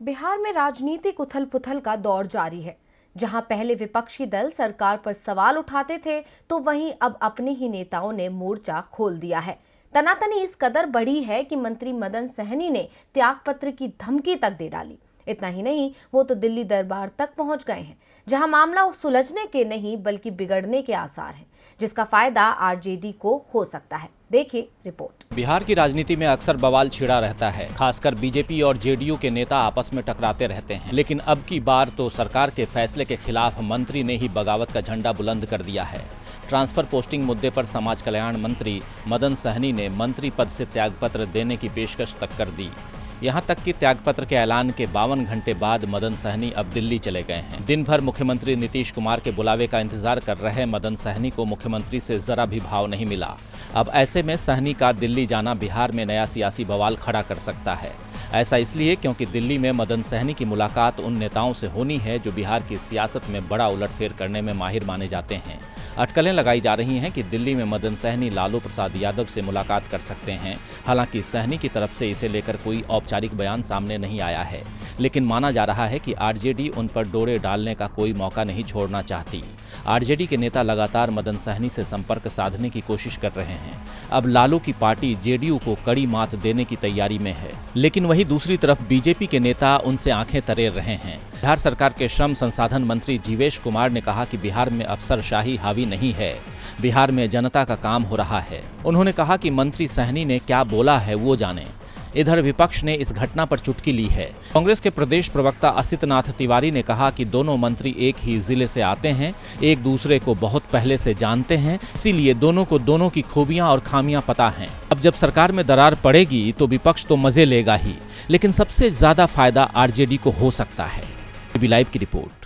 बिहार में राजनीतिक उथल पुथल का दौर जारी है। जहां पहले विपक्षी दल सरकार पर सवाल उठाते थे, तो वहीं अब अपने ही नेताओं ने मोर्चा खोल दिया है। तनातनी इस कदर बढ़ी है कि मंत्री मदन सहनी ने त्यागपत्र की धमकी तक दे डाली। इतना ही नहीं, वो तो दिल्ली दरबार तक पहुंच गए हैं, जहां मामला सुलझने के नहीं बल्कि बिगड़ने के आसार हैं, जिसका फायदा आरजेडी को हो सकता है। देखिए रिपोर्ट। बिहार की राजनीति में अक्सर बवाल छिड़ा रहता है, खासकर बीजेपी और जेडीयू के नेता आपस में टकराते रहते हैं। लेकिन अब की बार तो सरकार के फैसले के खिलाफ मंत्री ने ही बगावत का झंडा बुलंद कर दिया है। ट्रांसफर पोस्टिंग मुद्दे पर समाज कल्याण मंत्री मदन सहनी ने मंत्री पद से त्यागपत्र देने की पेशकश तक कर दी। यहां तक कि त्यागपत्र के ऐलान के 52 घंटे बाद मदन सहनी अब दिल्ली चले गए हैं। दिन भर मुख्यमंत्री नीतीश कुमार के बुलावे का इंतजार कर रहे मदन सहनी को मुख्यमंत्री से जरा भी भाव नहीं मिला। अब ऐसे में सहनी का दिल्ली जाना बिहार में नया सियासी बवाल खड़ा कर सकता है। ऐसा इसलिए क्योंकि दिल्ली में मदन सहनी की मुलाकात उन नेताओं से होनी है जो बिहार की सियासत में बड़ा उलटफेर करने में माहिर माने जाते हैं। अटकलें लगाई जा रही हैं कि दिल्ली में मदन सहनी लालू प्रसाद यादव से मुलाकात कर सकते हैं। हालांकि सहनी की तरफ से इसे लेकर कोई औपचारिक बयान सामने नहीं आया है, लेकिन माना जा रहा है कि आरजेडी उन पर डोरे डालने का कोई मौका नहीं छोड़ना चाहती। आरजेडी के नेता लगातार मदन सहनी से संपर्क साधने की कोशिश कर रहे हैं। अब लालू की पार्टी जेडीयू को कड़ी मात देने की तैयारी में है, लेकिन वहीं दूसरी तरफ बीजेपी के नेता उनसे आंखें तरेर रहे हैं। बिहार सरकार के श्रम संसाधन मंत्री जीवेश कुमार ने कहा कि बिहार में अफसरशाही हावी नहीं है, बिहार में जनता का काम हो रहा है। उन्होंने कहा कि मंत्री सहनी ने क्या बोला है वो जाने। इधर विपक्ष ने इस घटना पर चुटकी ली है। कांग्रेस के प्रदेश प्रवक्ता असितनाथ तिवारी ने कहा कि दोनों मंत्री एक ही जिले से आते हैं, एक दूसरे को बहुत पहले से जानते हैं, इसीलिए दोनों को दोनों की खूबियां और खामियां पता हैं। अब जब सरकार में दरार पड़ेगी तो विपक्ष तो मजे लेगा ही, लेकिन सबसे ज्यादा फायदा आरजेडी को हो सकता है। लाइव की रिपोर्ट।